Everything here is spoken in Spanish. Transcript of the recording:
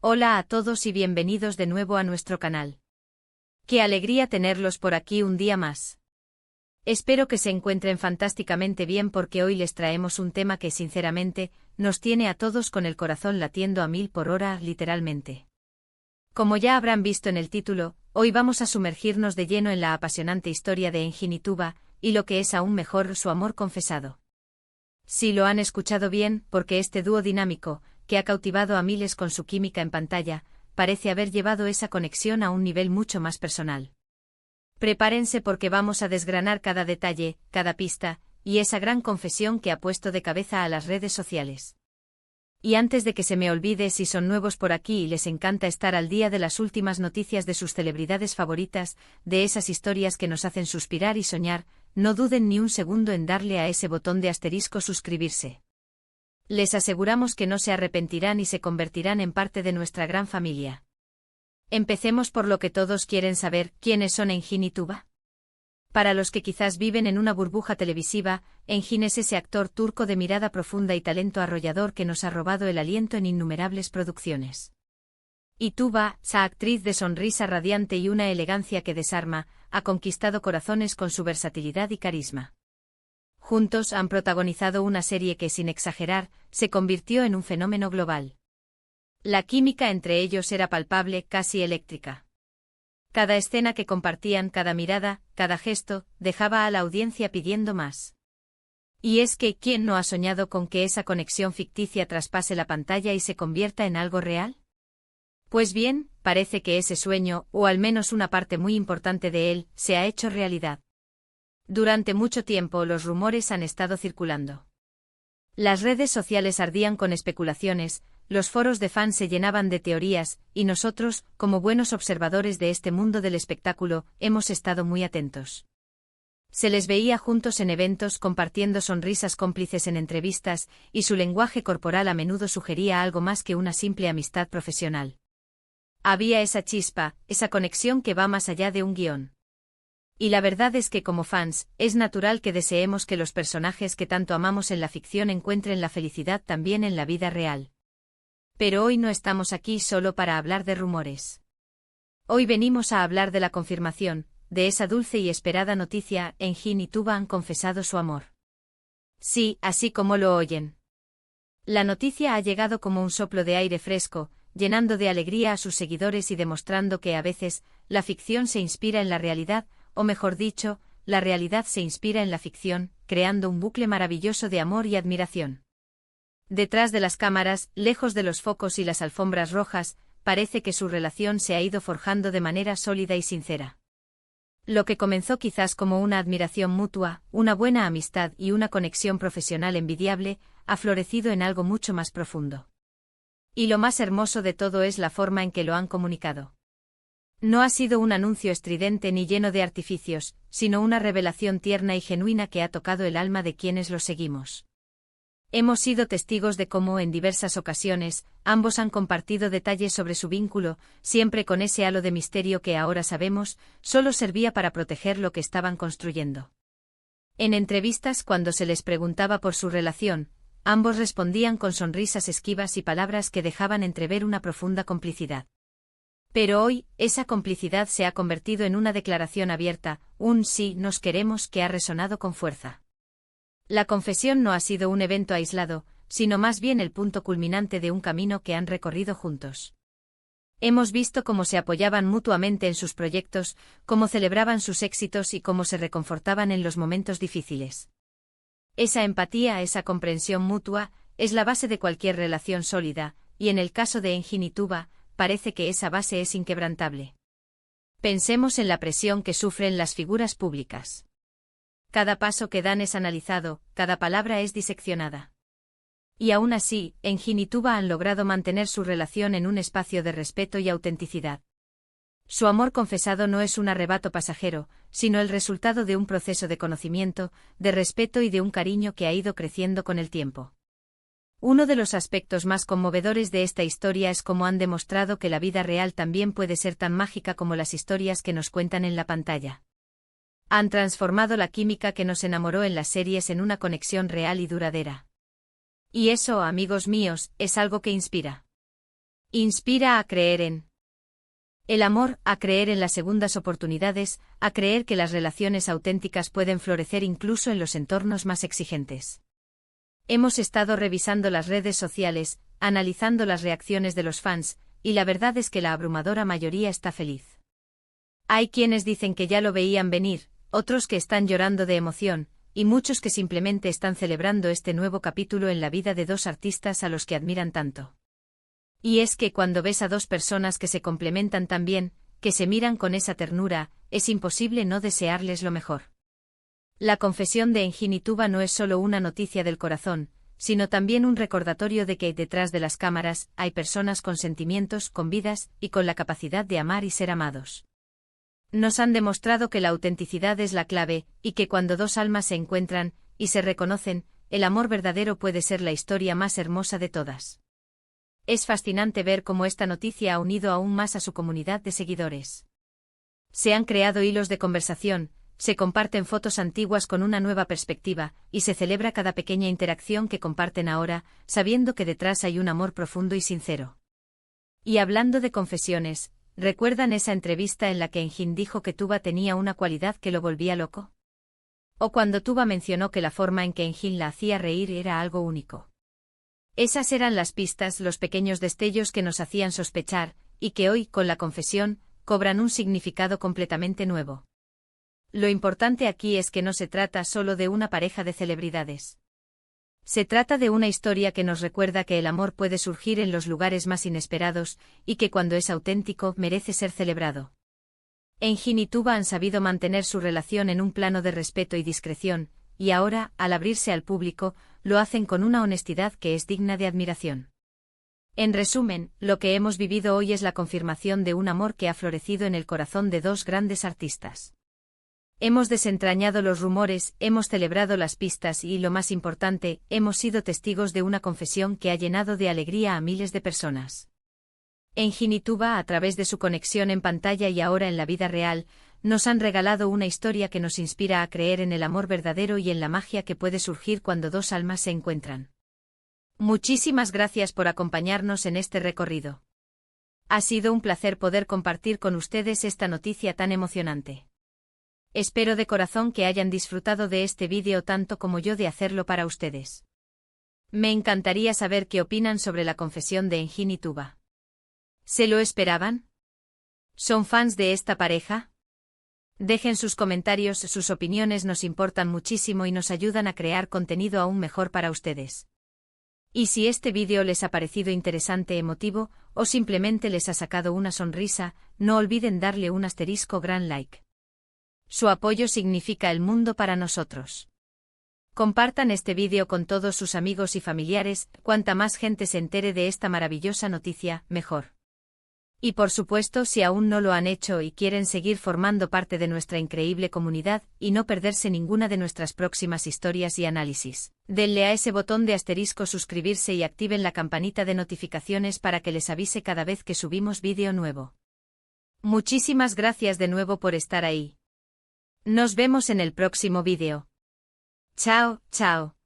Hola a todos y bienvenidos de nuevo a nuestro canal. Qué alegría tenerlos por aquí un día más. Espero que se encuentren fantásticamente bien porque hoy les traemos un tema que sinceramente nos tiene a todos con el corazón latiendo a 1000 por hora, literalmente. Como ya habrán visto en el título, hoy vamos a sumergirnos de lleno en la apasionante historia de Engin y Tuba, y lo que es aún mejor, su amor confesado. Sí, lo han escuchado bien, porque este dúo dinámico, que ha cautivado a miles con su química en pantalla, parece haber llevado esa conexión a un nivel mucho más personal. Prepárense porque vamos a desgranar cada detalle, cada pista, y esa gran confesión que ha puesto de cabeza a las redes sociales. Y antes de que se me olvide, si son nuevos por aquí y les encanta estar al día de las últimas noticias de sus celebridades favoritas, de esas historias que nos hacen suspirar y soñar, no duden ni un segundo en darle a ese botón de asterisco suscribirse. Les aseguramos que no se arrepentirán y se convertirán en parte de nuestra gran familia. Empecemos por lo que todos quieren saber: ¿quiénes son Engin y Tuba? Para los que quizás viven en una burbuja televisiva, Engin es ese actor turco de mirada profunda y talento arrollador que nos ha robado el aliento en innumerables producciones. Y Tuba, esa actriz de sonrisa radiante y una elegancia que desarma, ha conquistado corazones con su versatilidad y carisma. Juntos han protagonizado una serie que, sin exagerar, se convirtió en un fenómeno global. La química entre ellos era palpable, casi eléctrica. Cada escena que compartían, cada mirada, cada gesto, dejaba a la audiencia pidiendo más. Y es que, ¿quién no ha soñado con que esa conexión ficticia traspase la pantalla y se convierta en algo real? Pues bien, parece que ese sueño, o al menos una parte muy importante de él, se ha hecho realidad. Durante mucho tiempo los rumores han estado circulando. Las redes sociales ardían con especulaciones, los foros de fans se llenaban de teorías, y nosotros, como buenos observadores de este mundo del espectáculo, hemos estado muy atentos. Se les veía juntos en eventos, compartiendo sonrisas cómplices en entrevistas, y su lenguaje corporal a menudo sugería algo más que una simple amistad profesional. Había esa chispa, esa conexión que va más allá de un guión. Y la verdad es que como fans, es natural que deseemos que los personajes que tanto amamos en la ficción encuentren la felicidad también en la vida real. Pero hoy no estamos aquí solo para hablar de rumores. Hoy venimos a hablar de la confirmación, de esa dulce y esperada noticia: Engin y Tuba han confesado su amor. Sí, así como lo oyen. La noticia ha llegado como un soplo de aire fresco, llenando de alegría a sus seguidores y demostrando que a veces, la ficción se inspira en la realidad, o mejor dicho, la realidad se inspira en la ficción, creando un bucle maravilloso de amor y admiración. Detrás de las cámaras, lejos de los focos y las alfombras rojas, parece que su relación se ha ido forjando de manera sólida y sincera. Lo que comenzó quizás como una admiración mutua, una buena amistad y una conexión profesional envidiable, ha florecido en algo mucho más profundo. Y lo más hermoso de todo es la forma en que lo han comunicado. No ha sido un anuncio estridente ni lleno de artificios, sino una revelación tierna y genuina que ha tocado el alma de quienes los seguimos. Hemos sido testigos de cómo, en diversas ocasiones, ambos han compartido detalles sobre su vínculo, siempre con ese halo de misterio que ahora sabemos, solo servía para proteger lo que estaban construyendo. En entrevistas, cuando se les preguntaba por su relación, ambos respondían con sonrisas esquivas y palabras que dejaban entrever una profunda complicidad. Pero hoy, esa complicidad se ha convertido en una declaración abierta, un sí, nos queremos, que ha resonado con fuerza. La confesión no ha sido un evento aislado, sino más bien el punto culminante de un camino que han recorrido juntos. Hemos visto cómo se apoyaban mutuamente en sus proyectos, cómo celebraban sus éxitos y cómo se reconfortaban en los momentos difíciles. Esa empatía, esa comprensión mutua, es la base de cualquier relación sólida, y en el caso de Engin y Tuba, parece que esa base es inquebrantable. Pensemos en la presión que sufren las figuras públicas. Cada paso que dan es analizado, cada palabra es diseccionada. Y aún así, Engin y Tuba han logrado mantener su relación en un espacio de respeto y autenticidad. Su amor confesado no es un arrebato pasajero, sino el resultado de un proceso de conocimiento, de respeto y de un cariño que ha ido creciendo con el tiempo. Uno de los aspectos más conmovedores de esta historia es cómo han demostrado que la vida real también puede ser tan mágica como las historias que nos cuentan en la pantalla. Han transformado la química que nos enamoró en las series en una conexión real y duradera. Y eso, amigos míos, es algo que inspira. Inspira a creer en el amor, a creer en las segundas oportunidades, a creer que las relaciones auténticas pueden florecer incluso en los entornos más exigentes. Hemos estado revisando las redes sociales, analizando las reacciones de los fans, y la verdad es que la abrumadora mayoría está feliz. Hay quienes dicen que ya lo veían venir, otros que están llorando de emoción, y muchos que simplemente están celebrando este nuevo capítulo en la vida de dos artistas a los que admiran tanto. Y es que cuando ves a dos personas que se complementan tan bien, que se miran con esa ternura, es imposible no desearles lo mejor. La confesión de Engin y Tuba no es solo una noticia del corazón, sino también un recordatorio de que detrás de las cámaras hay personas con sentimientos, con vidas y con la capacidad de amar y ser amados. Nos han demostrado que la autenticidad es la clave, y que cuando dos almas se encuentran y se reconocen, el amor verdadero puede ser la historia más hermosa de todas. Es fascinante ver cómo esta noticia ha unido aún más a su comunidad de seguidores. Se han creado hilos de conversación, se comparten fotos antiguas con una nueva perspectiva, y se celebra cada pequeña interacción que comparten ahora, sabiendo que detrás hay un amor profundo y sincero. Y hablando de confesiones, ¿recuerdan esa entrevista en la que Engin dijo que Tuba tenía una cualidad que lo volvía loco? O cuando Tuba mencionó que la forma en que Engin la hacía reír era algo único. Esas eran las pistas, los pequeños destellos que nos hacían sospechar, y que hoy, con la confesión, cobran un significado completamente nuevo. Lo importante aquí es que no se trata solo de una pareja de celebridades. Se trata de una historia que nos recuerda que el amor puede surgir en los lugares más inesperados, y que cuando es auténtico merece ser celebrado. Engin y Tuba han sabido mantener su relación en un plano de respeto y discreción, y ahora, al abrirse al público, lo hacen con una honestidad que es digna de admiración. En resumen, lo que hemos vivido hoy es la confirmación de un amor que ha florecido en el corazón de dos grandes artistas. Hemos desentrañado los rumores, hemos celebrado las pistas y, lo más importante, hemos sido testigos de una confesión que ha llenado de alegría a miles de personas. Engin y Tuba, a través de su conexión en pantalla y ahora en la vida real, nos han regalado una historia que nos inspira a creer en el amor verdadero y en la magia que puede surgir cuando dos almas se encuentran. Muchísimas gracias por acompañarnos en este recorrido. Ha sido un placer poder compartir con ustedes esta noticia tan emocionante. Espero de corazón que hayan disfrutado de este vídeo tanto como yo de hacerlo para ustedes. Me encantaría saber qué opinan sobre la confesión de Engin y Tuba. ¿Se lo esperaban? ¿Son fans de esta pareja? Dejen sus comentarios, sus opiniones nos importan muchísimo y nos ayudan a crear contenido aún mejor para ustedes. Y si este vídeo les ha parecido interesante, emotivo, o simplemente les ha sacado una sonrisa, no olviden darle un asterisco gran like. Su apoyo significa el mundo para nosotros. Compartan este vídeo con todos sus amigos y familiares, cuanta más gente se entere de esta maravillosa noticia, mejor. Y por supuesto, si aún no lo han hecho y quieren seguir formando parte de nuestra increíble comunidad y no perderse ninguna de nuestras próximas historias y análisis, denle a ese botón de asterisco suscribirse y activen la campanita de notificaciones para que les avise cada vez que subimos vídeo nuevo. Muchísimas gracias de nuevo por estar ahí. Nos vemos en el próximo vídeo. Chao, chao.